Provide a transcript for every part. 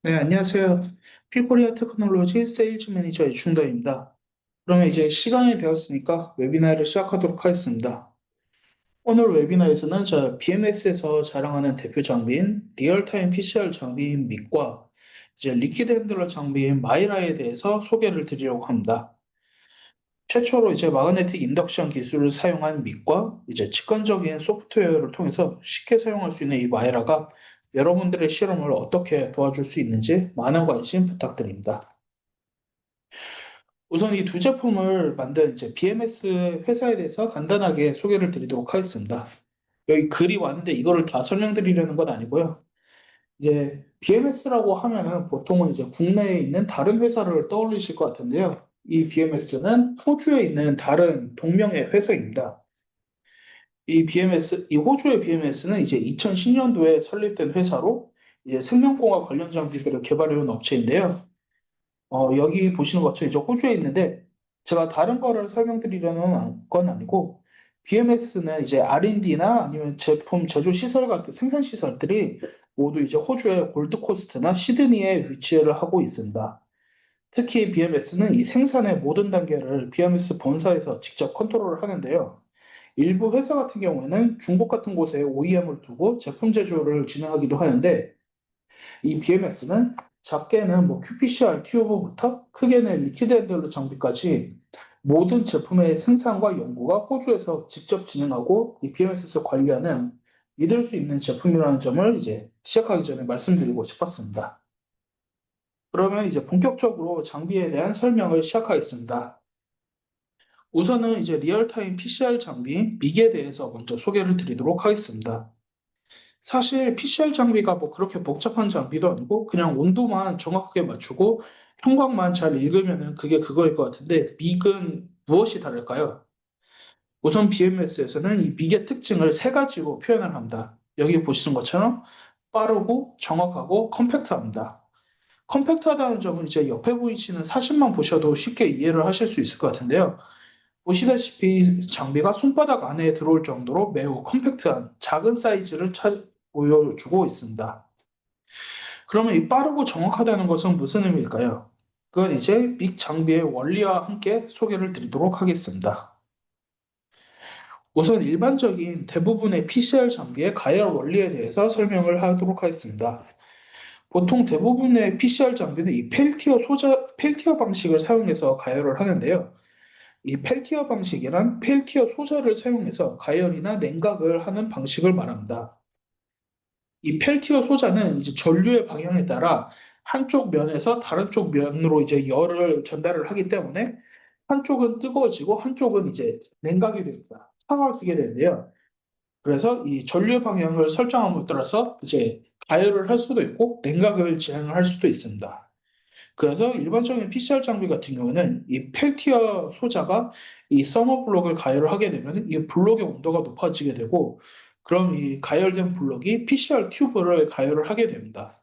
네, 안녕하세요. 피코리아 테크놀로지 세일즈 매니저 이충덕입니다. 그러면 이제 시간이 되었으니까 웨비나를 시작하도록 하겠습니다. 오늘 웨비나에서는 BMS에서 자랑하는 대표 장비인 리얼타임 PCR 장비인 믹과 이제 리퀴드 핸들러 장비인 마이라에 대해서 소개를 드리려고 합니다. 최초로 이제 마그네틱 인덕션 기술을 사용한 믹과 이제 직관적인 소프트웨어를 통해서 쉽게 사용할 수 있는 이 마이라가 여러분들의 실험을 어떻게 도와줄 수 있는지 많은 관심 부탁드립니다. 우선 이 두 제품을 만든 이제 BMS 회사에 대해서 간단하게 소개를 드리도록 하겠습니다. 여기 글이 왔는데 이거를 다 설명드리려는 건 아니고요. 이제 BMS라고 하면은 보통은 이제 국내에 있는 다른 회사를 떠올리실 것 같은데요. 이 BMS는 호주에 있는 다른 동명의 회사입니다. 이 호주의 BMS는 이제 2010년도에 설립된 회사로 이제 생명공학 관련 장비들을 개발해온 업체인데요. 여기 보시는 것처럼 이제 호주에 있는데 제가 다른 거를 설명드리려는 건 아니고 BMS는 이제 R&D나 아니면 제품 제조 시설 같은 생산 시설들이 모두 이제 호주의 골드코스트나 시드니에 위치를 하고 있습니다. 특히 BMS는 이 생산의 모든 단계를 BMS 본사에서 직접 컨트롤을 하는데요. 일부 회사 같은 경우에는 중국 같은 곳에 OEM을 두고 제품 제조를 진행하기도 하는데 이 BMS는 작게는 뭐 QPCR 튜브부터 크게는 리퀴드 핸들러 장비까지 모든 제품의 생산과 연구가 호주에서 직접 진행하고 이 BMS에서 관리하는 믿을 수 있는 제품이라는 점을 이제 시작하기 전에 말씀드리고 싶었습니다. 그러면 이제 본격적으로 장비에 대한 설명을 시작하겠습니다. 우선은 이제 리얼타임 PCR 장비인 믹에 대해서 먼저 소개를 드리도록 하겠습니다. 사실 PCR 장비가 뭐 그렇게 복잡한 장비도 아니고 그냥 온도만 정확하게 맞추고 형광만 잘 읽으면은 그게 그거일 것 같은데 믹은 무엇이 다를까요? 우선 BMS에서는 이 믹의 특징을 세 가지로 표현을 합니다. 여기 보시는 것처럼 빠르고 정확하고 컴팩트합니다. 컴팩트하다는 점은 이제 옆에 보이시는 사진만 보셔도 쉽게 이해를 하실 수 있을 것 같은데요. 보시다시피 장비가 손바닥 안에 들어올 정도로 매우 컴팩트한 작은 사이즈를 보여주고 있습니다. 그러면 이 빠르고 정확하다는 것은 무슨 의미일까요? 그건 이제 믹 장비의 원리와 함께 소개를 드리도록 하겠습니다. 우선 일반적인 대부분의 PCR 장비의 가열 원리에 대해서 설명을 하도록 하겠습니다. 보통 대부분의 PCR 장비는 이 펠티어 방식을 사용해서 가열을 하는데요. 이 펠티어 방식이란 펠티어 소자를 사용해서 가열이나 냉각을 하는 방식을 말합니다. 이 펠티어 소자는 이제 전류의 방향에 따라 한쪽 면에서 다른 쪽 면으로 이제 열을 전달을 하기 때문에 한쪽은 뜨거워지고 한쪽은 이제 냉각이 됩니다. 차가워지게 되는데요. 그래서 이 전류 방향을 설정함에 따라서 이제 가열을 할 수도 있고 냉각을 진행을 할 수도 있습니다. 그래서 일반적인 PCR 장비 같은 경우는 이 펠티어 소자가 이 서머 블록을 가열을 하게 되면 이 블록의 온도가 높아지게 되고 그럼 이 가열된 블록이 PCR 튜브를 가열을 하게 됩니다.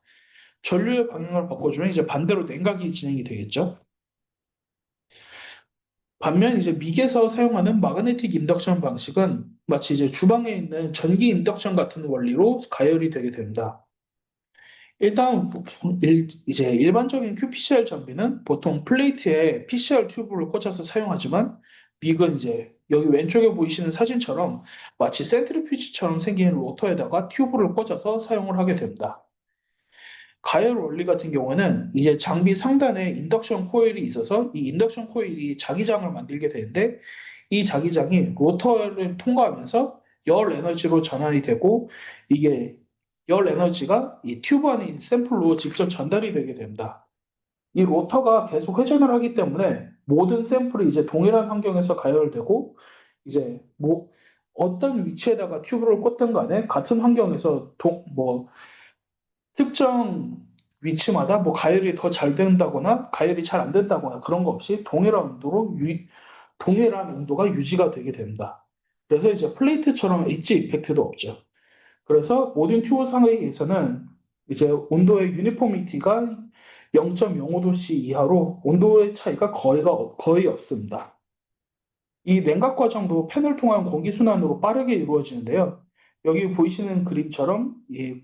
전류의 방향을 바꿔주면 이제 반대로 냉각이 진행이 되겠죠. 반면 이제 미국에서 사용하는 마그네틱 인덕션 방식은 마치 이제 주방에 있는 전기 인덕션 같은 원리로 가열이 되게 됩니다. 일단 이제 일반적인 qPCR 장비는 보통 플레이트에 PCR 튜브를 꽂아서 사용하지만 믹은 이제 여기 왼쪽에 보이시는 사진처럼 마치 센트리퓨지처럼 생긴 로터에다가 튜브를 꽂아서 사용을 하게 됩니다. 가열 원리 같은 경우는 이제 장비 상단에 인덕션 코일이 있어서 이 인덕션 코일이 자기장을 만들게 되는데 이 자기장이 로터를 통과하면서 열 에너지로 전환이 되고 이게 열 에너지가 이 튜브 안에 있는 샘플로 직접 전달이 되게 됩니다. 이 로터가 계속 회전을 하기 때문에 모든 샘플이 이제 동일한 환경에서 가열되고 이제 뭐 어떤 위치에다가 튜브를 꽂든 간에 같은 환경에서 뭐 특정 위치마다 뭐 가열이 더 잘 된다거나 가열이 잘 안 된다거나 그런 거 없이 동일한 온도가 유지가 되게 됩니다. 그래서 이제 플레이트처럼 엣지 이펙트도 없죠. 그래서 모든 튜브 상에서는 이제 온도의 유니포미티가 0.05도씨 이하로 온도의 차이가 거의 없습니다. 이 냉각 과정도 팬을 통한 공기순환으로 빠르게 이루어지는데요. 여기 보이시는 그림처럼 이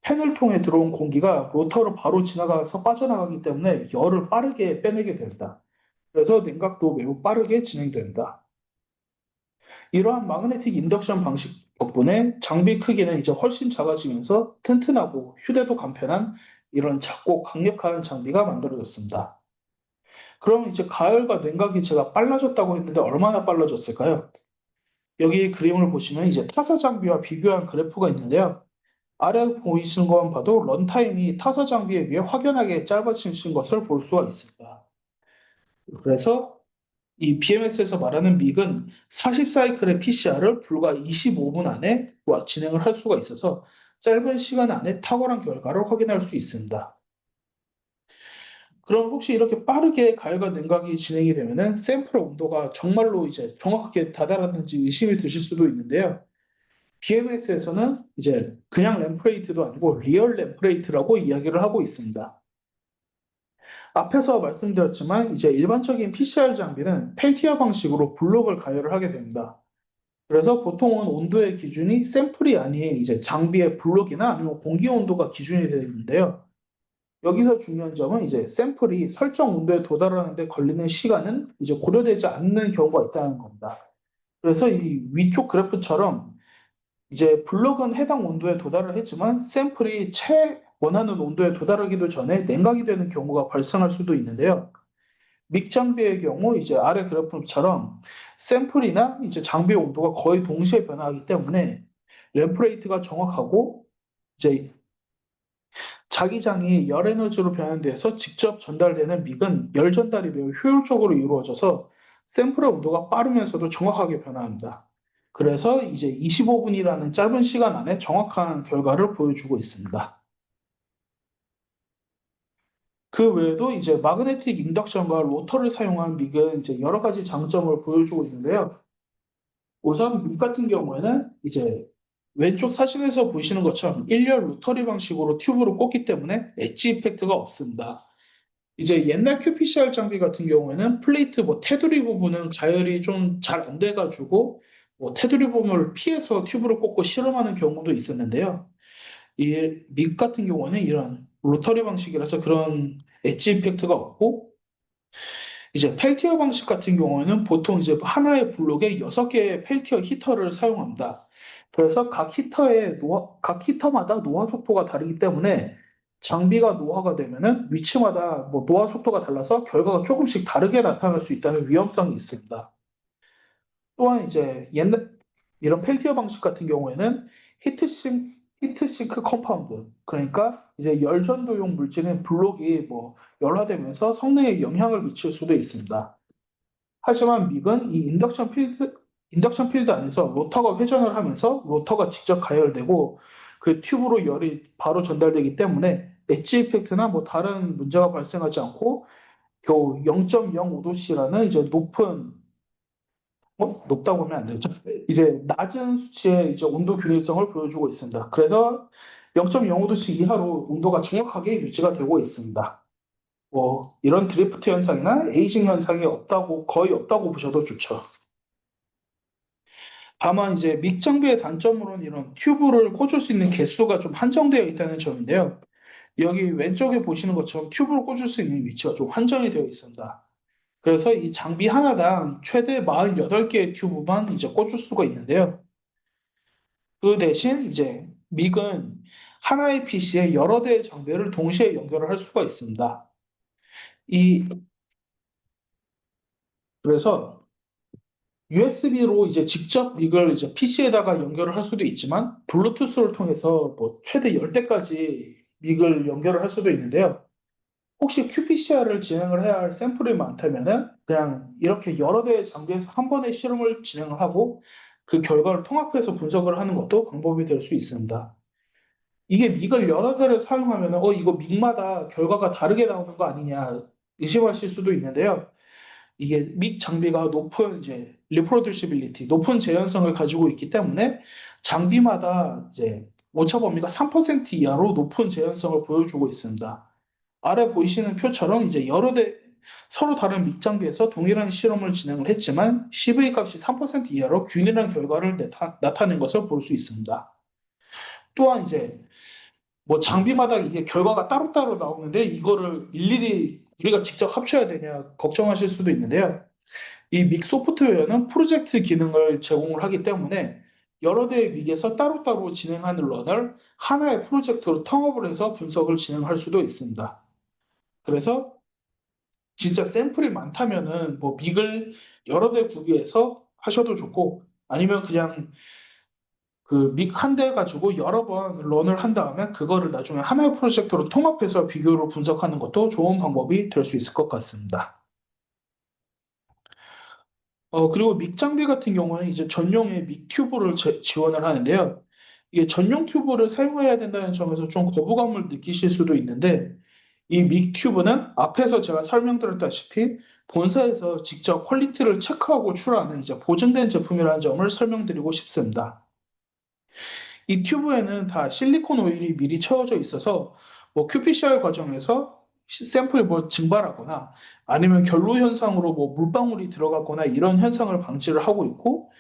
팬을 통해 들어온 공기가 로터로 바로 지나가서 빠져나가기 때문에 열을 빠르게 빼내게 됩니다. 그래서 냉각도 매우 빠르게 진행됩니다. 이러한 마그네틱 인덕션 방식 덕분에 장비 크기는 이제 훨씬 작아지면서 튼튼하고 휴대도 간편한 이런 작고 강력한 장비가 만들어졌습니다. 그럼 이제 가열과 냉각이 제가 빨라졌다고 했는데 얼마나 빨라졌을까요? 여기 그림을 보시면 이제 타사 장비와 비교한 그래프가 있는데요. 아래 보이시는 것만 봐도 런타임이 타사 장비에 비해 확연하게 짧아지신 것을 볼 수가 있습니다. 그래서 이 BMS에서 말하는 믹은 40사이클의 PCR을 불과 25분 안에 진행을 할 수가 있어서 짧은 시간 안에 탁월한 결과를 확인할 수 있습니다. 그럼 혹시 이렇게 빠르게 가열과 냉각이 진행이 되면은 샘플의 온도가 정말로 이제 정확하게 다다랐는지 의심이 드실 수도 있는데요. BMS에서는 이제 그냥 램프레이트도 아니고 리얼 램프레이트라고 이야기를 하고 있습니다. 앞에서 말씀드렸지만 이제 일반적인 PCR 장비는 펠티어 방식으로 블록을 가열을 하게 됩니다. 그래서 보통은 온도의 기준이 샘플이 아닌 이제 장비의 블록이나 아니면 공기 온도가 기준이 되는데요. 여기서 중요한 점은 이제 샘플이 설정 온도에 도달하는데 걸리는 시간은 이제 고려되지 않는 경우가 있다는 겁니다. 그래서 이 위쪽 그래프처럼 이제 블록은 해당 온도에 도달을 했지만 샘플이 원하는 온도에 도달하기도 전에 냉각이 되는 경우가 발생할 수도 있는데요. 믹 장비의 경우 이제 아래 그래프처럼 샘플이나 이제 장비 온도가 거의 동시에 변화하기 때문에 램프레이트가 정확하고 이제 자기장이 열 에너지로 변환돼서 직접 전달되는 믹은 열 전달이 매우 효율적으로 이루어져서 샘플의 온도가 빠르면서도 정확하게 변화합니다. 그래서 이제 25분이라는 짧은 시간 안에 정확한 결과를 보여주고 있습니다. 그 외에도 이제 마그네틱 인덕션과 로터를 사용한 믹은 이제 여러 가지 장점을 보여주고 있는데요. 우선 믹 같은 경우에는 이제 왼쪽 사진에서 보시는 것처럼 일렬 로터리 방식으로 튜브를 꽂기 때문에 엣지 이펙트가 없습니다. 이제 옛날 qPCR 장비 같은 경우에는 플레이트 뭐 테두리 부분은 가열이 좀 잘 안 돼가지고 뭐 테두리 부분을 피해서 튜브를 꽂고 실험하는 경우도 있었는데요. 이 믹 같은 경우는 이런 로터리 방식이라서 그런 엣지 이펙트가 없고 이제 펠티어 방식 같은 경우에는 보통 이제 하나의 블록에 6개의 펠티어 히터를 사용합니다. 그래서 각 히터마다 노화 속도가 다르기 때문에 장비가 노화가 되면은 위치마다 뭐 노화 속도가 달라서 결과가 조금씩 다르게 나타날 수 있다는 위험성이 있습니다. 또한 이제 옛날 이런 펠티어 방식 같은 경우에는 히트싱크 컴파운드 그러니까 이제 열전도용 물질인 블록이 뭐 열화되면서 성능에 영향을 미칠 수도 있습니다. 하지만 믹은 이 인덕션 필드 안에서 로터가 회전을 하면서 로터가 직접 가열되고 그 튜브로 열이 바로 전달되기 때문에 엣지 이펙트나 뭐 다른 문제가 발생하지 않고 겨우 0.05도씨라는 이제 높다고 하면 안 되죠. 이제 낮은 수치의 이제 온도 균일성을 보여주고 있습니다. 그래서 0.05도씨 이하로 온도가 정확하게 유지가 되고 있습니다. 뭐 이런 드리프트 현상이나 에이징 현상이 거의 없다고 보셔도 좋죠. 다만 이제 믹 장비의 단점으로는 이런 튜브를 꽂을 수 있는 개수가 좀 한정되어 있다는 점인데요. 여기 왼쪽에 보시는 것처럼 튜브를 꽂을 수 있는 위치가 좀 한정이 되어 있습니다. 그래서 이 장비 하나당 최대 48개의 튜브만 이제 꽂을 수가 있는데요. 그 대신 이제 믹은 하나의 PC에 여러 대의 장비를 동시에 연결을 할 수가 있습니다. 이 그래서 USB로 이제 직접 이걸 이제 PC에다가 연결을 할 수도 있지만 블루투스를 통해서 뭐 최대 10대까지 믹을 연결을 할 수도 있는데요. 혹시 qPCR을 진행을 해야 할 샘플이 많다면은 그냥 이렇게 여러 대의 장비에서 한 번에 실험을 진행을 하고 그 결과를 통합해서 분석을 하는 것도 방법이 될 수 있습니다. 이게 믹을 여러 대를 사용하면 이거 믹마다 결과가 다르게 나오는 거 아니냐 의심하실 수도 있는데요. 이게 믹 장비가 높은 이제 리프로듀시빌리티, 높은 재현성을 가지고 있기 때문에 장비마다 이제 오차 범위가 3% 이하로 높은 재현성을 보여주고 있습니다. 아래 보이시는 표처럼 이제 여러 대 서로 다른 믹 장비에서 동일한 실험을 진행을 했지만 CV 값이 3% 이하로 균일한 결과를 나타낸 것을 볼 수 있습니다. 또한 이제 뭐 장비마다 이게 결과가 따로따로 나오는데 이거를 일일이 우리가 직접 합쳐야 되냐 걱정하실 수도 있는데요. 이 믹 소프트웨어는 프로젝트 기능을 제공을 하기 때문에 여러 대의 믹에서 따로따로 진행하는 런을 하나의 프로젝트로 통합을 해서 분석을 진행할 수도 있습니다. 그래서 진짜 샘플이 많다면은 뭐 믹을 여러 대 구비해서 하셔도 좋고 아니면 그냥 그 믹 한 대 가지고 여러 번 런을 한 다음에 그거를 나중에 하나의 프로젝트로 통합해서 비교로 분석하는 것도 좋은 방법이 될 수 있을 것 같습니다. 그리고 믹 장비 같은 경우는 이제 전용의 믹 튜브를 지원을 하는데요. 이게 전용 튜브를 사용해야 된다는 점에서 좀 거부감을 느끼실 수도 있는데, 이 믹 튜브는 앞에서 제가 설명드렸다시피 본사에서 직접 퀄리티를 체크하고 출하하는 이제 보증된 제품이라는 점을 설명드리고 싶습니다. 이 튜브에는 다 실리콘 오일이 미리 채워져 있어서 뭐 qPCR 과정에서 샘플이 뭐 증발하거나 아니면 결로 현상으로 뭐 물방울이 들어가거나 이런 현상을 방지를 하고 있고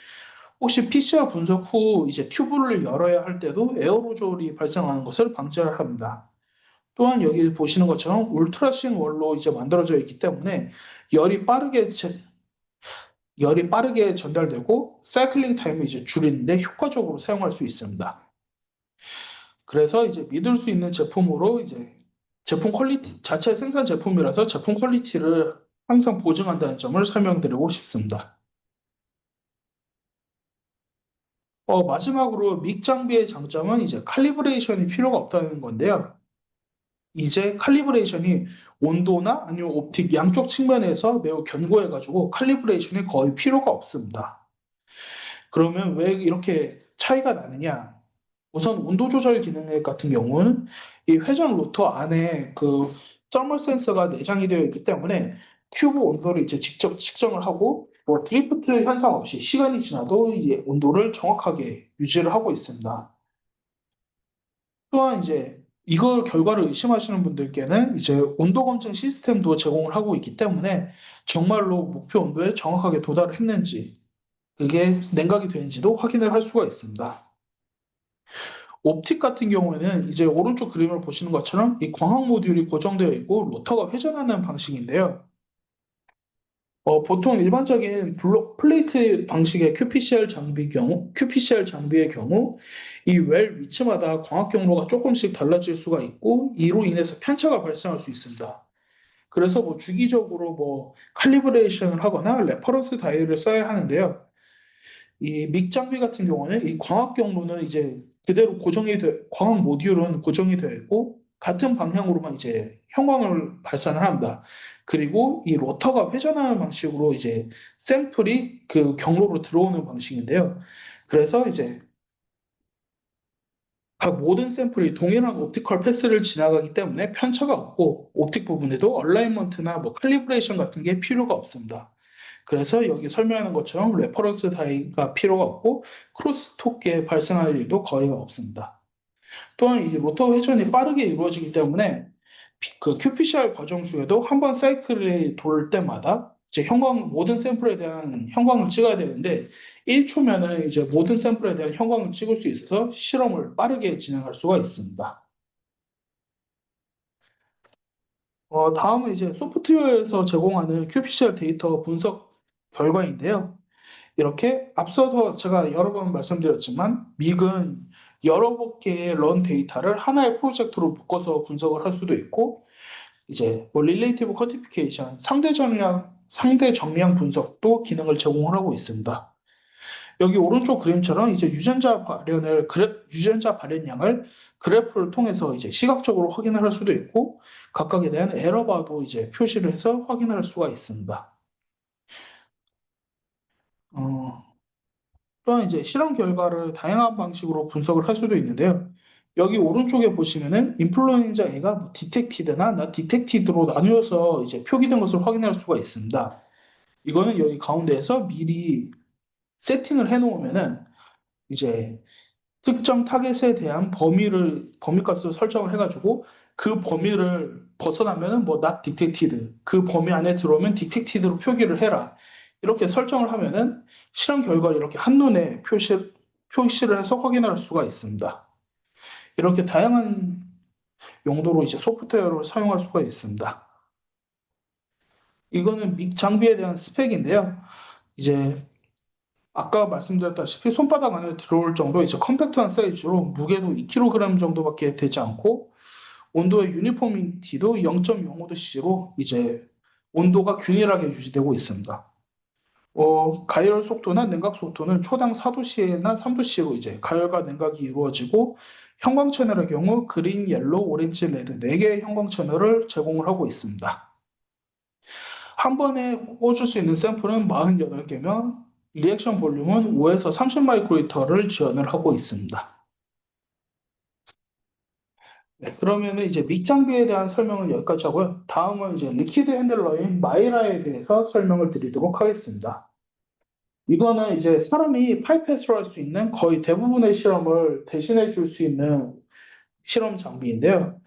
혹시 PCR 분석 후 이제 튜브를 열어야 할 때도 에어로졸이 발생하는 것을 방지를 합니다. 또한 여기 보시는 것처럼 울트라신 원로 이제 만들어져 있기 때문에 열이 빠르게 열이 빠르게 전달되고 사이클링 타임을 이제 줄이는데 효과적으로 사용할 수 있습니다. 그래서 이제 믿을 수 있는 제품으로 이제 제품 퀄리티, 자체 생산 제품이라서 제품 퀄리티를 항상 보증한다는 점을 설명드리고 싶습니다. 마지막으로 믹 장비의 장점은 이제 칼리브레이션이 필요가 없다는 건데요. 이제 칼리브레이션이 온도나 아니면 옵틱 양쪽 측면에서 매우 견고해가지고 칼리브레이션이 거의 필요가 없습니다. 그러면 왜 이렇게 차이가 나느냐? 우선 온도 조절 기능 같은 경우는 이 회전 로터 안에 그 서멀 센서가 내장이 되어 있기 때문에 튜브 온도를 이제 직접 측정을 하고 뭐 드리프트 현상 없이 시간이 지나도 이 온도를 정확하게 유지를 하고 있습니다. 또한 이제 이걸 결과를 의심하시는 분들께는 이제 온도 검증 시스템도 제공을 하고 있기 때문에 정말로 목표 온도에 정확하게 도달을 했는지 그게 냉각이 되는지도 확인을 할 수가 있습니다. 옵틱 같은 경우에는 이제 오른쪽 그림을 보시는 것처럼 이 광학 모듈이 고정되어 있고 로터가 회전하는 방식인데요. 보통 일반적인 블록 플레이트 방식의 QPCR 장비의 경우 이 웰 위치마다 광학 경로가 조금씩 달라질 수가 있고 이로 인해서 편차가 발생할 수 있습니다. 그래서 뭐 주기적으로 뭐 칼리브레이션을 하거나 레퍼런스 다이얼을 써야 하는데요. 이 믹 장비 같은 경우는 이 광학 경로는 이제 그대로 광학 모듈은 고정이 되어 있고 같은 방향으로만 이제 형광을 발산을 합니다. 그리고 이 로터가 회전하는 방식으로 이제 샘플이 그 경로로 들어오는 방식인데요. 그래서 이제 각 모든 샘플이 동일한 옵티컬 패스를 지나가기 때문에 편차가 없고 옵틱 부분에도 얼라이먼트나 뭐 칼리브레이션 같은 게 필요가 없습니다. 그래서 여기 설명하는 것처럼 레퍼런스 다이가 필요가 없고 크로스토크에 발생할 일도 거의 없습니다. 또한 이 로터 회전이 빠르게 이루어지기 때문에 그 qPCR 과정 중에도 한 번 사이클이 돌 때마다 이제 모든 샘플에 대한 형광을 찍어야 되는데 1초면은 이제 모든 샘플에 대한 형광을 찍을 수 있어서 실험을 빠르게 진행할 수가 있습니다. 다음은 이제 소프트웨어에서 제공하는 qPCR 데이터 분석 결과인데요. 이렇게 앞서서 제가 여러 번 말씀드렸지만 믹은 여러 개의 런 데이터를 하나의 프로젝트로 묶어서 분석을 할 수도 있고 이제 뭐 릴레이티브 쿼티피케이션 상대 정량 분석도 기능을 제공을 하고 있습니다. 여기 오른쪽 그림처럼 이제 유전자 발현량을 그래프를 통해서 이제 시각적으로 확인을 할 수도 있고 각각에 대한 에러바도 이제 표시를 해서 확인할 수가 있습니다. 어, 또한 이제 실험 결과를 다양한 방식으로 분석을 할 수도 있는데요. 여기 오른쪽에 보시면은 인플루엔자 A가 뭐 디텍티드나 나 디텍티드로 나누어서 이제 표기된 것을 확인할 수가 있습니다. 이거는 여기 가운데에서 미리 세팅을 해놓으면은 이제 특정 타겟에 대한 범위값을 설정을 해가지고 그 범위를 벗어나면은 뭐 not detected 그 범위 안에 들어오면 detected로 표기를 해라 이렇게 설정을 하면은 실험 결과를 이렇게 한눈에 표시를 해서 확인할 수가 있습니다. 이렇게 다양한 용도로 이제 소프트웨어를 사용할 수가 있습니다. 이거는 믹 장비에 대한 스펙인데요. 이제 아까 말씀드렸다시피 손바닥 안에 들어올 정도 이제 컴팩트한 사이즈로 무게도 2kg 정도밖에 되지 않고 온도의 유니포미티도 0.05도씨로 이제 온도가 균일하게 유지되고 있습니다. 가열 속도나 냉각 속도는 초당 4도씨나 3도씨로 이제 가열과 냉각이 이루어지고 형광 채널의 경우 그린, 옐로우, 오렌지, 레드 4개의 형광 채널을 제공을 하고 있습니다. 한 번에 꽂을 수 있는 샘플은 48개며 리액션 볼륨은 5에서 30 마이크로리터를 지원을 하고 있습니다. 네, 그러면 이제 믹 장비에 대한 설명은 여기까지 하고요. 다음은 이제 리퀴드 핸들러인 마이라에 대해서 설명을 드리도록 하겠습니다. 이거는 이제 사람이 파이펫으로 할 수 있는 거의 대부분의 실험을 대신해 줄 수 있는 실험 장비인데요.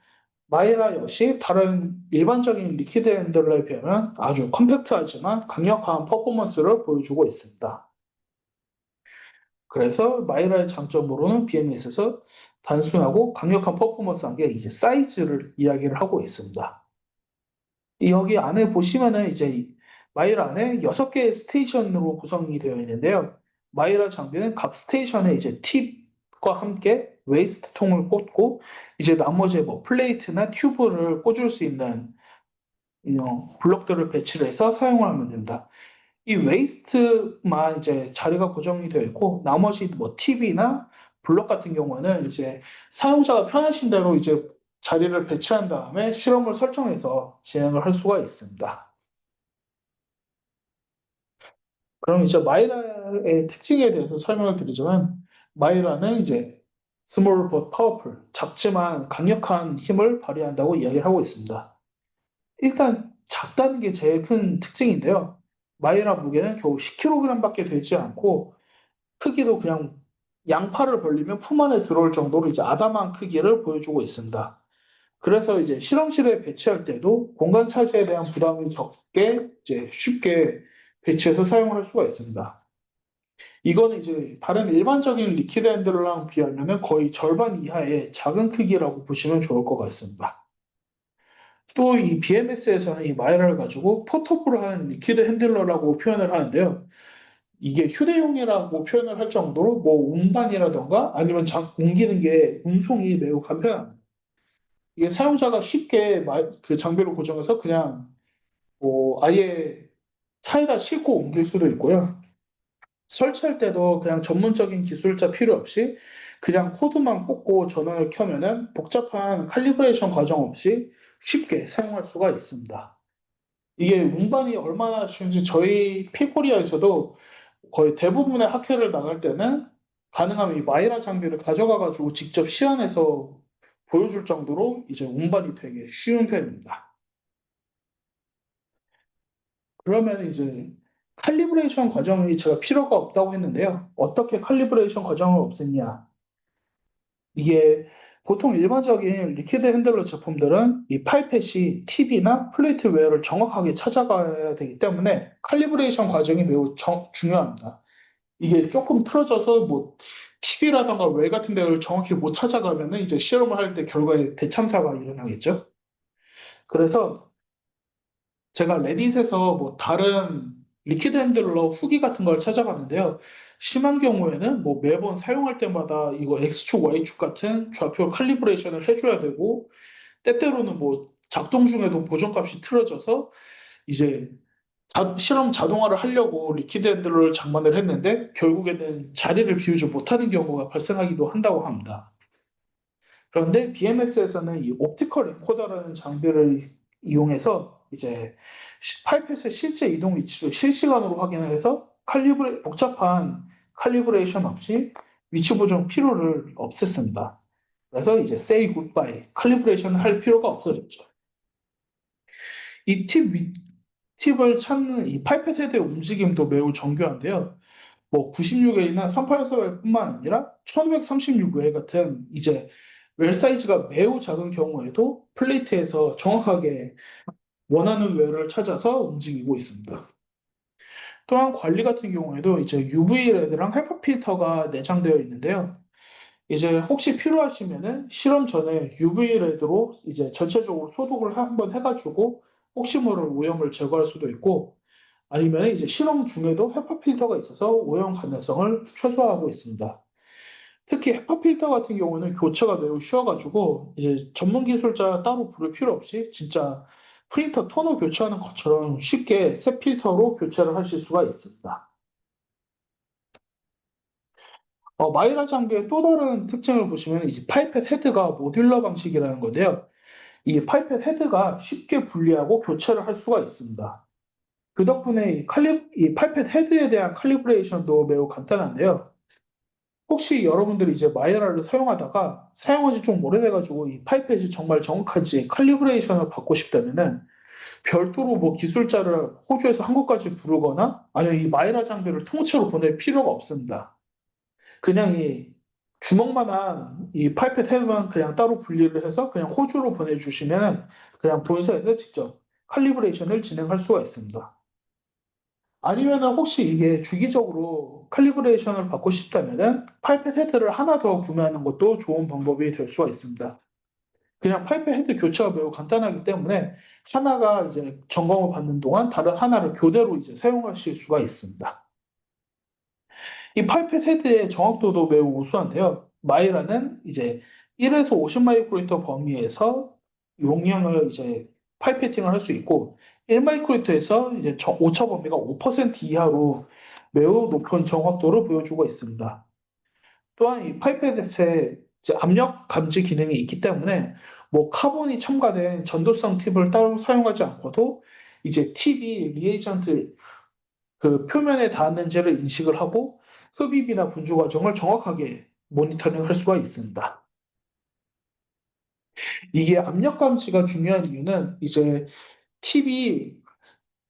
마이라 역시 다른 일반적인 리퀴드 핸들러에 비하면 아주 컴팩트하지만 강력한 퍼포먼스를 보여주고 있습니다. 그래서 마이라의 장점으로는 BMS에서 단순하고 강력한 퍼포먼스한 게 이제 사이즈를 이야기를 하고 있습니다. 여기 안에 보시면은 이제 마이라 안에 6개의 스테이션으로 구성이 되어 있는데요. 마이라 장비는 각 스테이션에 이제 팁과 함께 웨이스트 통을 꽂고 이제 나머지 뭐 플레이트나 튜브를 꽂을 수 있는 블록들을 배치를 해서 사용을 하면 됩니다. 이 웨이스트만 이제 자리가 고정이 되어 있고 나머지 뭐 팁이나 블럭 같은 경우는 이제 사용자가 편하신 대로 이제 자리를 배치한 다음에 실험을 설정해서 진행을 할 수가 있습니다. 그럼 이제 마이라의 특징에 대해서 설명을 드리자면 마이라는 이제 small but powerful, 작지만 강력한 힘을 발휘한다고 이야기를 하고 있습니다. 일단 작다는 게 제일 큰 특징인데요. 마이라 무게는 겨우 10kg밖에 되지 않고 크기도 그냥 양팔을 벌리면 품 안에 들어올 정도로 이제 아담한 크기를 보여주고 있습니다. 그래서 이제 실험실에 배치할 때도 공간 차지에 대한 부담이 적게 이제 쉽게 배치해서 사용을 할 수가 있습니다. 이거는 이제 다른 일반적인 리퀴드 핸들러랑 비하면 거의 절반 이하의 작은 크기라고 보시면 좋을 것 같습니다. 또 이 BMS에서는 이 마이너를 가지고 포터블한 리퀴드 핸들러라고 표현을 하는데요. 이게 휴대용이라고 표현을 할 정도로 뭐 운반이라던가 아니면 옮기는 게 운송이 매우 간편합니다. 이게 사용자가 쉽게 그 장비를 고정해서 그냥 뭐 아예 차에다 싣고 옮길 수도 있고요. 설치할 때도 그냥 전문적인 기술자 필요 없이 그냥 코드만 꽂고 전원을 켜면은 복잡한 칼리브레이션 과정 없이 쉽게 사용할 수가 있습니다. 이게 운반이 얼마나 쉬운지 저희 필코리아에서도 거의 대부분의 학회를 나갈 때는 가능하면 이 마이라 장비를 가져가가지고 직접 시연해서 보여줄 정도로 이제 운반이 되게 쉬운 편입니다. 그러면 이제 칼리브레이션 과정이 제가 필요가 없다고 했는데요. 어떻게 칼리브레이션 과정을 없앴냐? 이게 보통 일반적인 리퀴드 핸들러 제품들은 이 파이펫이 팁이나 플레이트 웨어를 정확하게 찾아가야 되기 때문에 칼리브레이션 과정이 매우 중요합니다. 이게 조금 틀어져서 뭐 팁이라던가 웰 같은 데를 정확히 못 찾아가면은 이제 실험을 할 때 결과에 대참사가 일어나겠죠. 그래서 제가 레딧에서 뭐 다른 리퀴드 핸들러 후기 같은 걸 찾아봤는데요. 심한 경우에는 뭐 매번 사용할 때마다 이거 X축, Y축 같은 좌표 칼리브레이션을 해줘야 되고, 때때로는 뭐 작동 중에도 보정값이 틀어져서 이제 실험 자동화를 하려고 리퀴드 핸들러를 장만을 했는데 결국에는 자리를 비우지 못하는 경우가 발생하기도 한다고 합니다. 그런데 BMS에서는 이 옵티컬 엔코더라는 장비를 이용해서 이제 파이펫의 실제 이동 위치를 실시간으로 확인을 해서 복잡한 칼리브레이션 없이 위치 보정 필요를 없앴습니다. 그래서 이제 say goodbye, 칼리브레이션을 할 필요가 없어졌죠. 이 팁을 찾는 이 파이펫 헤드의 움직임도 매우 정교한데요. 뭐 96A나 384L뿐만 아니라 1536A 같은 이제 웰 사이즈가 매우 작은 경우에도 플레이트에서 정확하게 원하는 웰을 찾아서 움직이고 있습니다. 또한 관리 같은 경우에도 이제 UV 레드랑 헤파 필터가 내장되어 있는데요. 이제 혹시 필요하시면은 실험 전에 UV 레드로 이제 전체적으로 소독을 한번 해가지고 혹시 모를 오염을 제거할 수도 있고 아니면 이제 실험 중에도 헤파 필터가 있어서 오염 가능성을 최소화하고 있습니다. 특히 헤파 필터 같은 경우는 교체가 매우 쉬워가지고 이제 전문 기술자 따로 부를 필요 없이 진짜 프린터 토너 교체하는 것처럼 쉽게 새 필터로 교체를 하실 수가 있습니다. 마이라 장비의 또 다른 특징을 보시면 이제 파이펫 헤드가 모듈러 방식이라는 건데요. 이 파이펫 헤드가 쉽게 분리하고 교체를 할 수가 있습니다. 그 덕분에 이 파이펫 헤드에 대한 칼리브레이션도 매우 간단한데요. 혹시 여러분들이 이제 마이라를 사용하다가 사용한 지 좀 오래돼가지고 이 파이펫이 정말 정확한지 칼리브레이션을 받고 싶다면은 별도로 뭐 기술자를 호주에서 한국까지 부르거나 아니면 이 마이라 장비를 통째로 보낼 필요가 없습니다. 그냥 이 주먹만한 이 파이펫 헤드만 그냥 따로 분리를 해서 그냥 호주로 보내주시면 그냥 본사에서 직접 칼리브레이션을 진행할 수가 있습니다. 아니면은 혹시 이게 주기적으로 칼리브레이션을 받고 싶다면은 파이펫 헤드를 하나 더 구매하는 것도 좋은 방법이 될 수가 있습니다. 그냥 파이펫 헤드 교체가 매우 간단하기 때문에 하나가 이제 점검을 받는 동안 다른 하나를 교대로 이제 사용하실 수가 있습니다. 이 파이펫 헤드의 정확도도 매우 우수한데요. 마이라는 이제 1에서 50 마이크로리터 범위에서 용량을 이제 파이페팅을 할 수 있고 1 마이크로리터에서 이제 오차 범위가 5% 이하로 매우 높은 정확도를 보여주고 있습니다. 또한 이 파이펫에 이제 압력 감지 기능이 있기 때문에 뭐 카본이 첨가된 전도성 팁을 따로 사용하지 않고도 이제 팁이 리에이전트 그 표면에 닿았는지를 인식을 하고 흡입이나 분주 과정을 정확하게 모니터링 할 수가 있습니다. 이게 압력 감지가 중요한 이유는 이제 팁이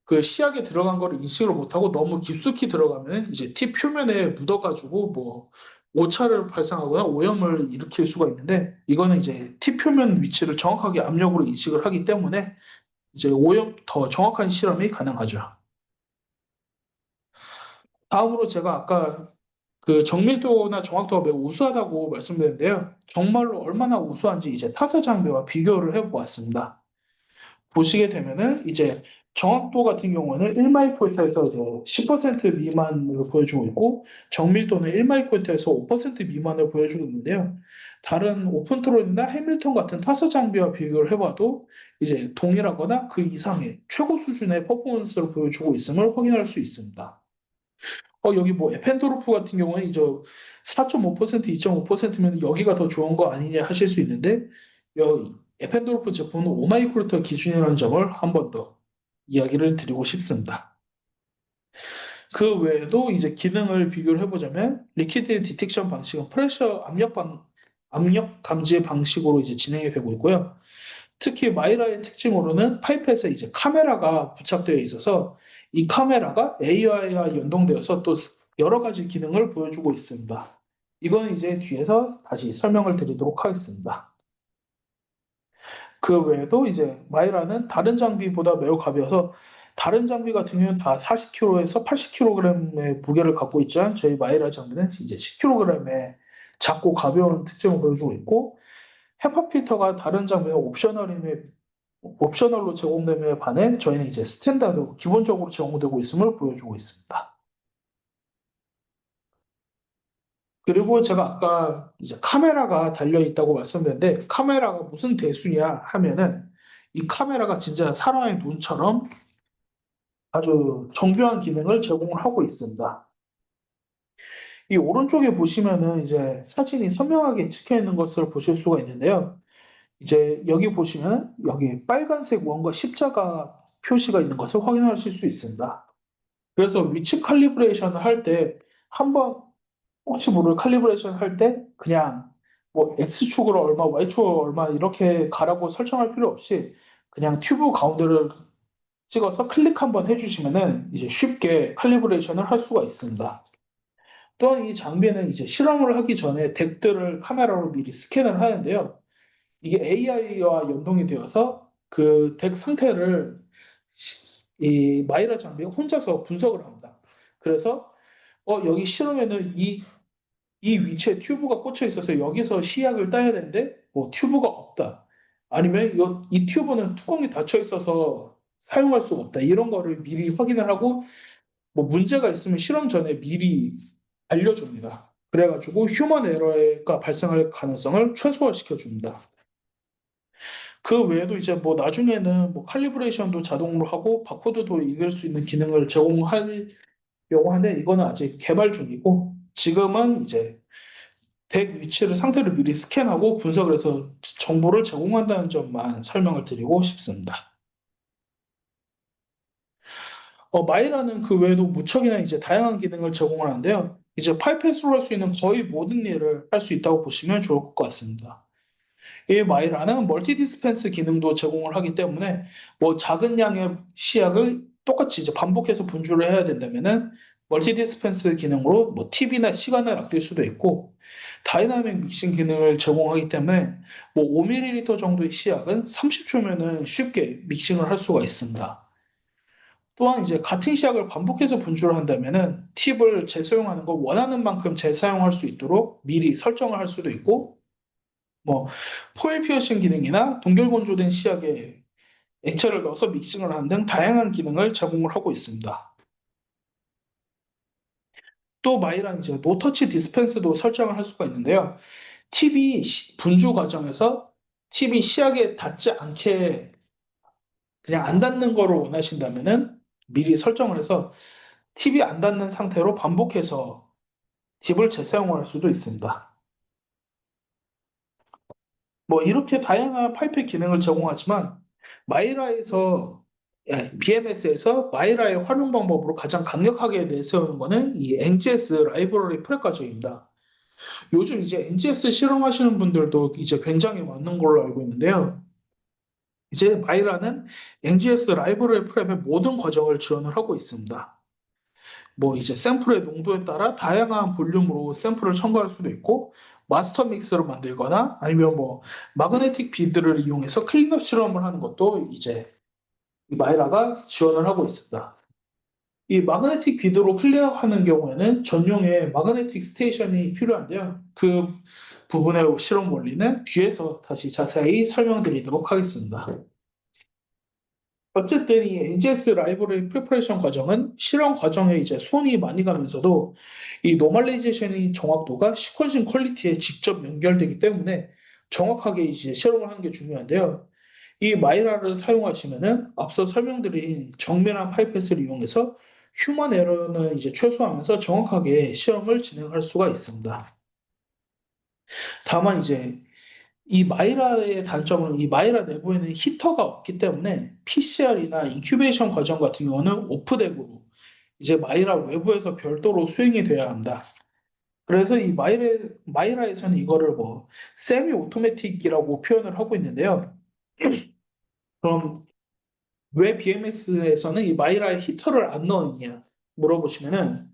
그 시약에 들어간 거를 인식을 못하고 너무 깊숙이 들어가면 이제 팁 표면에 묻어가지고 뭐 오차를 발생하거나 오염을 일으킬 수가 있는데 이거는 이제 팁 표면 위치를 정확하게 압력으로 인식을 하기 때문에 이제 오염 더 정확한 실험이 가능하죠. 다음으로 제가 아까 그 정밀도나 정확도가 매우 우수하다고 말씀드렸는데요. 정말로 얼마나 우수한지 이제 타사 장비와 비교를 해보았습니다. 보시게 되면은 이제 정확도 같은 경우는 1마이크로미터에서 10% 미만을 보여주고 있고 정밀도는 1마이크로미터에서 5% 미만을 보여주고 있는데요. 다른 오픈트론이나 해밀턴 같은 타사 장비와 비교를 해봐도 이제 동일하거나 그 이상의 최고 수준의 퍼포먼스를 보여주고 있음을 확인할 수 있습니다. 여기 뭐 에펜도르프 같은 경우는 이제 4.5%, 2.5%면 여기가 더 좋은 거 아니냐 하실 수 있는데 에펜도르프 제품은 5마이크로터 기준이라는 점을 한 번 더 이야기를 드리고 싶습니다. 그 외에도 이제 기능을 비교를 해보자면 리퀴드 디텍션 방식은 프레셔 압력 감지 방식으로 이제 진행이 되고 있고요. 특히 마이라의 특징으로는 파이펫에 이제 카메라가 부착되어 있어서 이 카메라가 AI와 연동되어서 또 여러 가지 기능을 보여주고 있습니다. 이건 이제 뒤에서 다시 설명을 드리도록 하겠습니다. 그 외에도 이제 마이라는 다른 장비보다 매우 가벼워서 다른 장비 같은 경우는 다 40kg에서 80kg의 무게를 갖고 있지만 저희 마이라 장비는 이제 10kg의 작고 가벼운 특징을 보여주고 있고 헤파 필터가 다른 장비는 옵셔널로 제공됨에 반해 저희는 이제 스탠다드 기본적으로 제공되고 있음을 보여주고 있습니다. 그리고 제가 아까 이제 카메라가 달려 있다고 말씀드렸는데 카메라가 무슨 대수냐 하면은 이 카메라가 진짜 사람의 눈처럼 아주 정교한 기능을 제공을 하고 있습니다. 이 오른쪽에 보시면은 이제 사진이 선명하게 찍혀 있는 것을 보실 수가 있는데요. 이제 여기 보시면 여기 빨간색 원과 십자가 표시가 있는 것을 확인하실 수 있습니다. 그래서 위치 칼리브레이션을 할 때 한번 혹시 모를 칼리브레이션 할 때 그냥 뭐 X축으로 얼마, Y축으로 얼마 이렇게 가라고 설정할 필요 없이 그냥 튜브 가운데를 찍어서 클릭 한번 해주시면은 이제 쉽게 칼리브레이션을 할 수가 있습니다. 또한 이 장비는 이제 실험을 하기 전에 덱들을 카메라로 미리 스캔을 하는데요. 이게 AI와 연동이 되어서 그 덱 상태를 이 마이라 장비가 혼자서 분석을 합니다. 그래서 여기 실험에는 이 위치에 튜브가 꽂혀 있어서 여기서 시약을 따야 되는데 뭐 튜브가 없다. 아니면 이 튜브는 뚜껑이 닫혀 있어서 사용할 수가 없다. 이런 거를 미리 확인을 하고 뭐 문제가 있으면 실험 전에 미리 알려줍니다. 그래가지고 휴먼 에러가 발생할 가능성을 최소화시켜 줍니다. 그 외에도 이제 뭐 나중에는 뭐 칼리브레이션도 자동으로 하고 바코드도 읽을 수 있는 기능을 제공하려고 하는데 이거는 아직 개발 중이고 지금은 이제 덱 위치를 상태를 미리 스캔하고 분석을 해서 정보를 제공한다는 점만 설명을 드리고 싶습니다. 마이라는 그 외에도 무척이나 이제 다양한 기능을 제공을 하는데요. 이제 파이패스로 할 수 있는 거의 모든 일을 할 수 있다고 보시면 좋을 것 같습니다. 이 마이라는 멀티 디스펜스 기능도 제공을 하기 때문에 뭐 작은 양의 시약을 똑같이 이제 반복해서 분주를 해야 된다면은 멀티 디스펜스 기능으로 뭐 TV나 시간을 아낄 수도 있고 다이나믹 믹싱 기능을 제공하기 때문에 뭐 5ml 정도의 시약은 30초면은 쉽게 믹싱을 할 수가 있습니다. 또한 이제 같은 시약을 반복해서 분주를 한다면은 팁을 재사용하는 거 원하는 만큼 재사용할 수 있도록 미리 설정을 할 수도 있고 뭐 포일 피어싱 기능이나 동결 건조된 시약에 액체를 넣어서 믹싱을 하는 등 다양한 기능을 제공을 하고 있습니다. 또 마이랑 이제 노터치 디스펜스도 설정을 할 수가 있는데요. 팁이 분주 과정에서 팁이 시약에 닿지 않게 그냥 안 닿는 거를 원하신다면은 미리 설정을 해서 팁이 안 닿는 상태로 반복해서 팁을 재사용할 수도 있습니다. 뭐 이렇게 다양한 파이프 기능을 제공하지만 마이라에서 BMS에서 마이라의 활용 방법으로 가장 강력하게 내세우는 거는 이 NGS 라이브러리 프레 과정입니다. 요즘 이제 NGS 실험하시는 분들도 이제 굉장히 많은 걸로 알고 있는데요. 이제 마이라는 NGS 라이브러리 프랩의 모든 과정을 지원을 하고 있습니다. 뭐 이제 샘플의 농도에 따라 다양한 볼륨으로 샘플을 첨가할 수도 있고 마스터 믹스를 만들거나 아니면 뭐 마그네틱 비드를 이용해서 클린업 실험을 하는 것도 이제 이 마이라가 지원을 하고 있습니다. 이 마그네틱 비드로 클린업하는 경우에는 전용의 마그네틱 스테이션이 필요한데요. 그 부분의 실험 원리는 뒤에서 다시 자세히 설명드리도록 하겠습니다. 어쨌든 이 NGS 라이브러리 프리퍼레이션 과정은 실험 과정에 이제 손이 많이 가면서도 이 노멀리제이션의 정확도가 시퀀싱 퀄리티에 직접 연결되기 때문에 정확하게 이제 실험을 하는 게 중요한데요. 이 마이라를 사용하시면은 앞서 설명드린 정밀한 파이펫을 이용해서 휴먼 에러는 이제 최소화하면서 정확하게 시험을 진행할 수가 있습니다. 다만 이제 이 마이라의 단점은 이 마이라 내부에는 히터가 없기 때문에 PCR이나 인큐베이션 과정 같은 경우는 오프덱으로 이제 마이라 외부에서 별도로 수행이 돼야 합니다. 그래서 이 마이라에서는 이거를 뭐 세미 오토매틱이라고 표현을 하고 있는데요. 그럼 왜 BMS에서는 이 마이라에 히터를 안 넣었냐 물어보시면은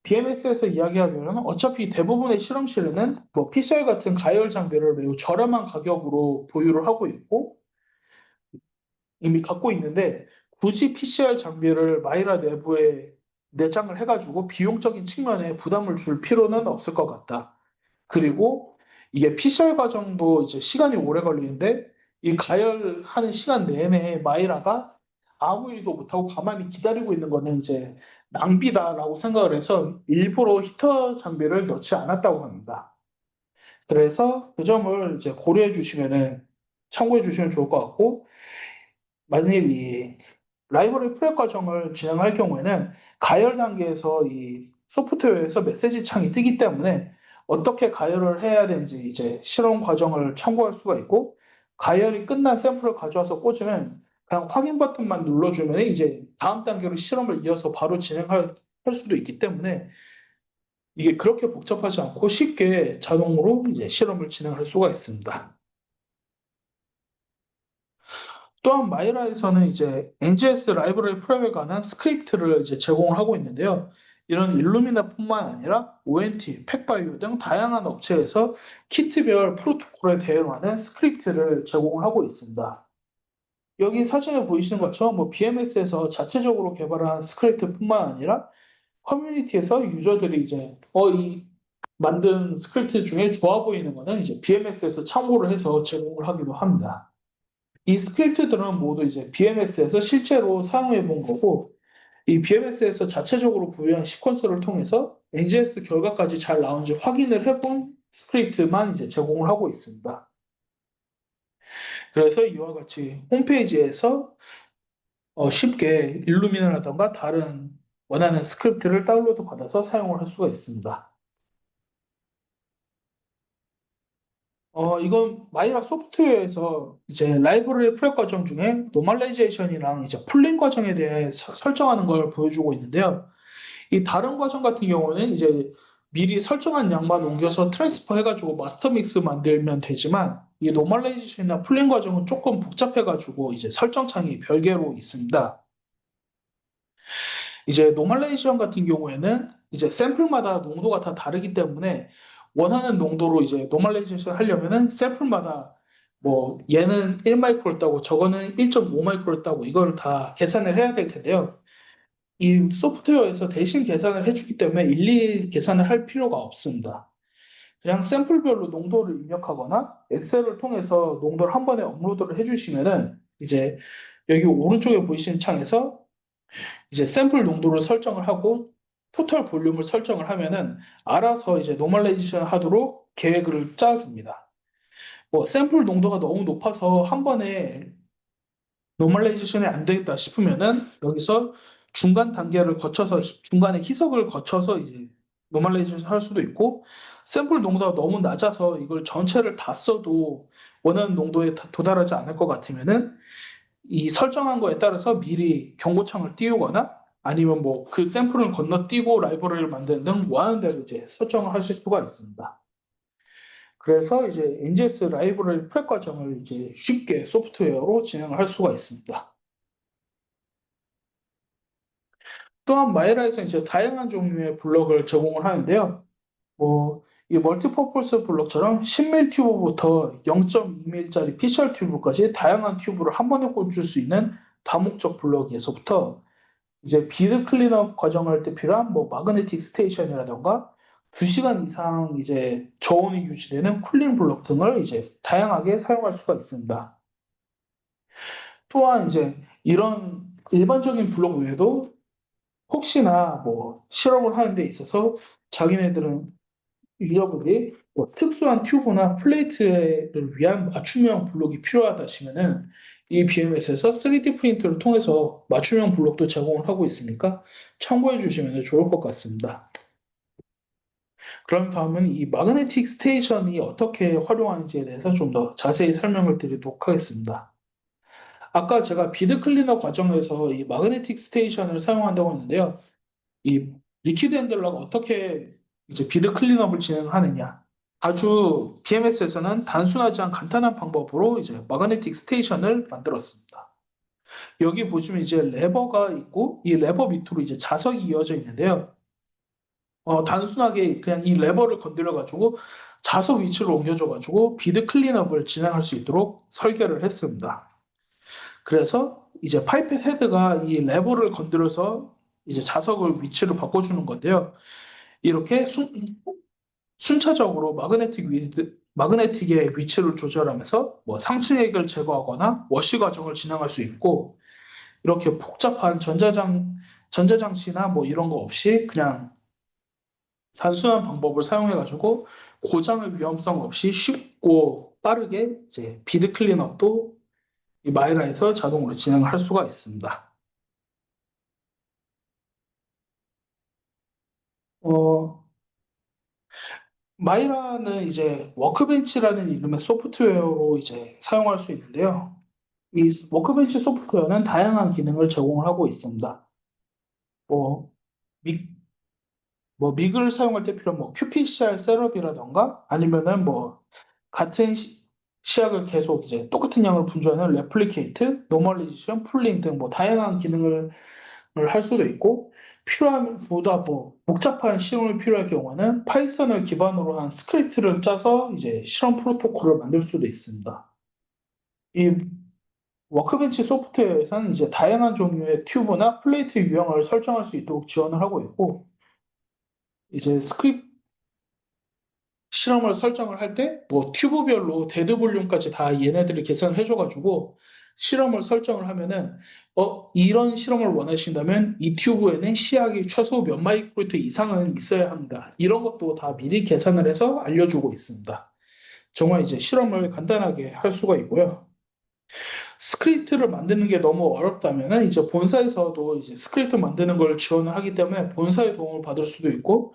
BMS에서 이야기하면 어차피 대부분의 실험실에는 뭐 PCR 같은 가열 장비를 매우 저렴한 가격으로 보유를 하고 있고 이미 갖고 있는데 굳이 PCR 장비를 마이라 내부에 내장을 해가지고 비용적인 측면에 부담을 줄 필요는 없을 것 같다. 그리고 이게 PCR 과정도 이제 시간이 오래 걸리는데 이 가열하는 시간 내내 마이라가 아무 일도 못하고 가만히 기다리고 있는 거는 이제 낭비다라고 생각을 해서 일부러 히터 장비를 넣지 않았다고 합니다. 그래서 그 점을 이제 고려해 주시면은 참고해 주시면 좋을 것 같고 만약에 이 라이브러리 프랩 과정을 진행할 경우에는 가열 단계에서 이 소프트웨어에서 메시지 창이 뜨기 때문에 어떻게 가열을 해야 되는지 이제 실험 과정을 참고할 수가 있고 가열이 끝난 샘플을 가져와서 꽂으면 그냥 확인 버튼만 눌러주면 이제 다음 단계로 실험을 이어서 바로 진행할 할 수도 있기 때문에 이게 그렇게 복잡하지 않고 쉽게 자동으로 이제 실험을 진행할 수가 있습니다. 또한 마이라에서는 이제 NGS 라이브러리 프로그램에 관한 스크립트를 이제 제공을 하고 있는데요. 이런 일루미나뿐만 아니라 ONT, 팩바이오 등 다양한 업체에서 키트별 프로토콜에 대응하는 스크립트를 제공을 하고 있습니다. 여기 사진에 보이시는 것처럼 뭐 BMS에서 자체적으로 개발한 스크립트뿐만 아니라 커뮤니티에서 유저들이 이제 이 만든 스크립트 중에 좋아 보이는 거는 이제 BMS에서 참고를 해서 제공을 하기도 합니다. 이 스크립트들은 모두 이제 BMS에서 실제로 사용해 본 거고, 이 BMS에서 자체적으로 부여한 시퀀서를 통해서 NGS 결과까지 잘 나온지 확인을 해본 스크립트만 이제 제공을 하고 있습니다. 그래서 이와 같이 홈페이지에서 쉽게 일루미나라던가 다른 원하는 스크립트를 다운로드 받아서 사용을 할 수가 있습니다. 이건 마이락 소프트웨어에서 이제 라이브러리 프레 과정 중에 노멀라이제이션이랑 이제 풀링 과정에 대해 설정하는 걸 보여주고 있는데요. 이 다른 과정 같은 경우는 이제 미리 설정한 양만 옮겨서 트랜스퍼 해가지고 마스터 믹스 만들면 되지만 이 노멀라이제이션이나 풀링 과정은 조금 복잡해가지고 이제 설정창이 별개로 있습니다. 이제 노멀라이제이션 같은 경우에는 이제 샘플마다 농도가 다 다르기 때문에 원하는 농도로 이제 노멀라이제이션 하려면은 샘플마다 뭐 얘는 1마이크로였다고 저거는 1.5마이크로였다고 이걸 다 계산을 해야 될 텐데요. 이 소프트웨어에서 대신 계산을 해주기 때문에 일일이 계산을 할 필요가 없습니다. 그냥 샘플별로 농도를 입력하거나 엑셀을 통해서 농도를 한 번에 업로드를 해주시면은 이제 여기 오른쪽에 보이시는 창에서 이제 샘플 농도를 설정을 하고 토탈 볼륨을 설정을 하면은 알아서 이제 노멀라이제이션 하도록 계획을 짜줍니다. 뭐 샘플 농도가 너무 높아서 한 번에 노멀라이제이션이 안 되겠다 싶으면은 여기서 중간 단계를 거쳐서 중간에 희석을 거쳐서 이제 노멀라이제이션 할 수도 있고 샘플 농도가 너무 낮아서 이걸 전체를 다 써도 원하는 농도에 도달하지 않을 것 같으면은 이 설정한 거에 따라서 미리 경고창을 띄우거나 아니면 뭐 그 샘플을 건너뛰고 라이브러리를 만드는 등 원하는 대로 이제 설정을 하실 수가 있습니다. 그래서 이제 NGS 라이브러리 프레 과정을 이제 쉽게 소프트웨어로 진행을 할 수가 있습니다. 또한 마이라에서 이제 다양한 종류의 블럭을 제공을 하는데요. 뭐, 이 멀티퍼포스 블럭처럼 10mm 튜브부터 0.2mm짜리 피셜 튜브까지 다양한 튜브를 한 번에 꽂을 수 있는 다목적 블럭에서부터 이제 비드 클린업 과정할 때 필요한 뭐 마그네틱 스테이션이라던가 2시간 이상 이제 저온이 유지되는 쿨링 블록 등을 이제 다양하게 사용할 수가 있습니다. 또한 이제 이런 일반적인 블록 외에도 혹시나 뭐 실험을 하는 데 있어서 자기네들은 유저분들이 뭐 특수한 튜브나 플레이트를 위한 맞춤형 블록이 필요하다 하시면은 이 BMS에서 3D 프린터를 통해서 맞춤형 블록도 제공을 하고 있으니까 참고해 주시면 좋을 것 같습니다. 그럼 다음은 이 마그네틱 스테이션이 어떻게 활용하는지에 대해서 좀 더 자세히 설명을 드리도록 하겠습니다. 아까 제가 비드 클리너 과정에서 이 마그네틱 스테이션을 사용한다고 했는데요. 이 리퀴드 핸들러가 어떻게 이제 비드 클린업을 진행하느냐. 아주 BMS에서는 단순하지 않은 간단한 방법으로 이제 마그네틱 스테이션을 만들었습니다. 여기 보시면 이제 레버가 있고 이 레버 밑으로 이제 자석이 이어져 있는데요. 단순하게 그냥 이 레버를 건드려 가지고 자석 위치를 옮겨줘 가지고 비드 클린업을 진행할 수 있도록 설계를 했습니다. 그래서 이제 파이펫 헤드가 이 레버를 건드려서 이제 자석을 위치를 바꿔주는 건데요. 이렇게 순차적으로 마그네틱의 위치를 조절하면서 뭐 상층액을 제거하거나 워시 과정을 진행할 수 있고 이렇게 복잡한 전자장치나 뭐 이런 거 없이 그냥 단순한 방법을 사용해가지고 고장의 위험성 없이 쉽고 빠르게 이제 비드 클린업도 이 마이라에서 자동으로 진행할 수가 있습니다. 어, 마이라는 이제 워크벤치라는 이름의 소프트웨어로 이제 사용할 수 있는데요. 이 워크벤치 소프트웨어는 다양한 기능을 제공을 하고 있습니다. 뭐, 믹, 뭐 믹을 사용할 때 필요한 뭐 qPCR 셋업이라던가 아니면은 뭐 같은 시약을 계속 이제 똑같은 양을 분주하는 레플리케이트, 노멀리제이션, 풀링 등 뭐 다양한 기능을 할 수도 있고 필요한 보다 뭐 복잡한 실험이 필요할 경우에는 파이썬을 기반으로 한 스크립트를 짜서 이제 실험 프로토콜을 만들 수도 있습니다. 이 워크벤치 소프트웨어에서는 이제 다양한 종류의 튜브나 플레이트 유형을 설정할 수 있도록 지원을 하고 있고, 이제 실험을 설정을 할 때, 뭐 튜브별로 데드 볼륨까지 다 얘네들이 계산을 해줘가지고 실험을 설정을 하면은, 이런 실험을 원하신다면 이 튜브에는 시약이 최소 몇 마이크로리터 이상은 있어야 합니다. 이런 것도 다 미리 계산을 해서 알려주고 있습니다. 정말 이제 실험을 간단하게 할 수가 있고요. 스크립트를 만드는 게 너무 어렵다면은 이제 본사에서도 이제 스크립트 만드는 걸 지원을 하기 때문에 본사의 도움을 받을 수도 있고,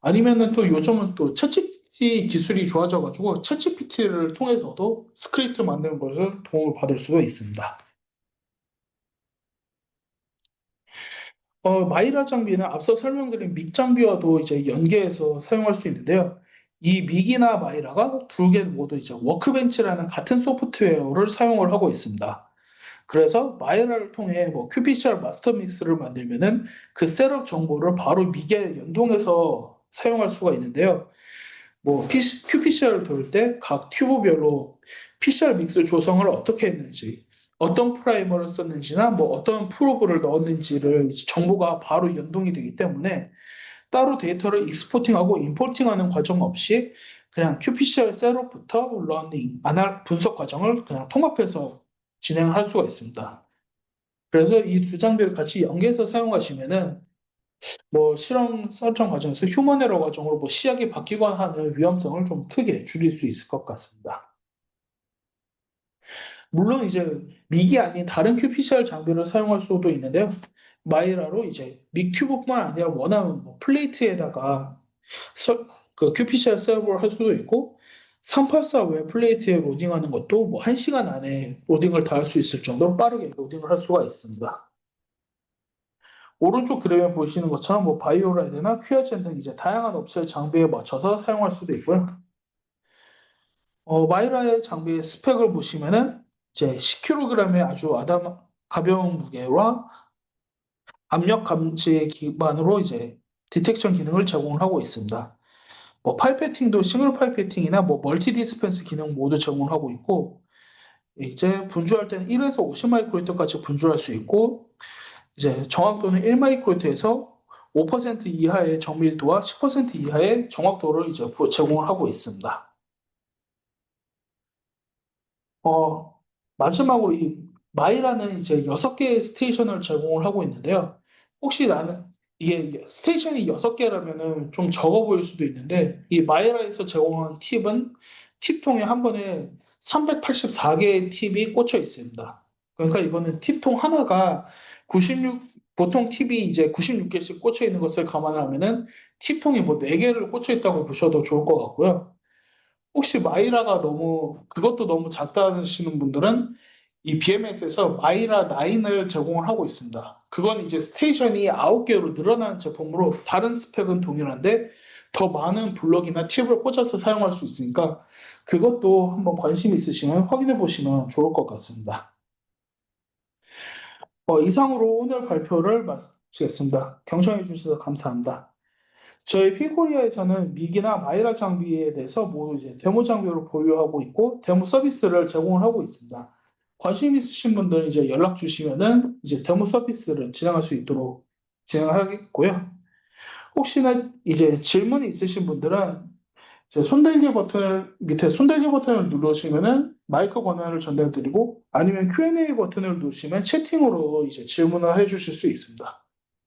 아니면은 또 요즘은 또 챗GPT 기술이 좋아져가지고 챗GPT를 통해서도 스크립트 만드는 것을 도움을 받을 수도 있습니다. 마이라 장비는 앞서 설명드린 믹 장비와도 이제 연계해서 사용할 수 있는데요. 이 믹이나 마이라가 두 개 모두 이제 워크벤치라는 같은 소프트웨어를 사용을 하고 있습니다. 그래서 마이라를 통해 뭐 큐피셜 마스터 믹스를 만들면은 그 셋업 정보를 바로 믹에 연동해서 사용할 수가 있는데요. 뭐 큐피셜을 돌 때 각 튜브별로 피셜 믹스 조성을 어떻게 했는지, 어떤 프라이머를 썼는지나 뭐 어떤 프로브를 넣었는지를 정보가 바로 연동이 되기 때문에 따로 데이터를 익스포팅하고 임포팅하는 과정 없이 그냥 큐피셜 셋업부터 러닝, 분석 과정을 그냥 통합해서 진행을 할 수가 있습니다. 그래서 이 두 장비를 같이 연계해서 사용하시면은 뭐 실험 설정 과정에서 휴먼 에러 과정으로 뭐 시약이 바뀌거나 하는 위험성을 좀 크게 줄일 수 있을 것 같습니다. 물론 이제 믹이 아닌 다른 큐피셜 장비를 사용할 수도 있는데요. 마이라로 이제 믹 튜브뿐만 아니라 원하는 뭐 플레이트에다가 그 큐피셜 셋업을 할 수도 있고 384 웹 플레이트에 로딩하는 것도 뭐 1시간 안에 로딩을 다 할 수 있을 정도로 빠르게 로딩을 할 수가 있습니다. 오른쪽 그림에 보시는 것처럼 뭐 바이오라이드나 퀴어젠 등 이제 다양한 업체의 장비에 맞춰서 사용할 수도 있고요. 마이라의 장비의 스펙을 보시면은 이제 10kg의 아주 가벼운 무게와 압력 감지 기반으로 이제 디텍션 기능을 제공을 하고 있습니다. 뭐 파이페팅도 싱글 파이페팅이나 뭐 멀티 디스펜스 기능 모두 제공을 하고 있고 이제 분주할 때는 1에서 50 마이크로리터까지 분주할 수 있고 이제 정확도는 1마이크로리터에서 5% 이하의 정밀도와 10% 이하의 정확도를 이제 제공을 하고 있습니다. 어, 마지막으로 이 마이라는 이제 6개의 스테이션을 제공을 하고 있는데요. 혹시 나는 이게 스테이션이 6개라면은 좀 적어 보일 수도 있는데 이 마이라에서 제공한 팁은 팁통에 한 번에 384개의 팁이 꽂혀 있습니다. 그러니까 이거는 팁통 하나가 96, 보통 팁이 이제 96개씩 꽂혀 있는 것을 감안하면은 팁통이 뭐 4개를 꽂혀 있다고 보셔도 좋을 것 같고요. 혹시 마이라가 그것도 너무 작다 하시는 분들은 이 BMS에서 마이라 9을 제공을 하고 있습니다. 그건 이제 스테이션이 9개로 늘어나는 제품으로 다른 스펙은 동일한데 더 많은 블럭이나 팁을 꽂아서 사용할 수 있으니까 그것도 한번 관심 있으시면 확인해 보시면 좋을 것 같습니다. 이상으로 오늘 발표를 마치겠습니다. 경청해 주셔서 감사합니다. 저희 피코리아에서는 미기나 마이라 장비에 대해서 모두 이제 데모 장비로 보유하고 있고 데모 서비스를 제공을 하고 있습니다. 관심 있으신 분들은 이제 연락 주시면은 이제 데모 서비스를 진행할 수 있도록 진행하겠고요. 혹시나 이제 질문이 있으신 분들은 제 손들기 버튼 밑에 손들기 버튼을 누르시면은 마이크 권한을 전달드리고 아니면 Q&A 버튼을 누르시면 채팅으로 이제 질문을 해주실 수 있습니다.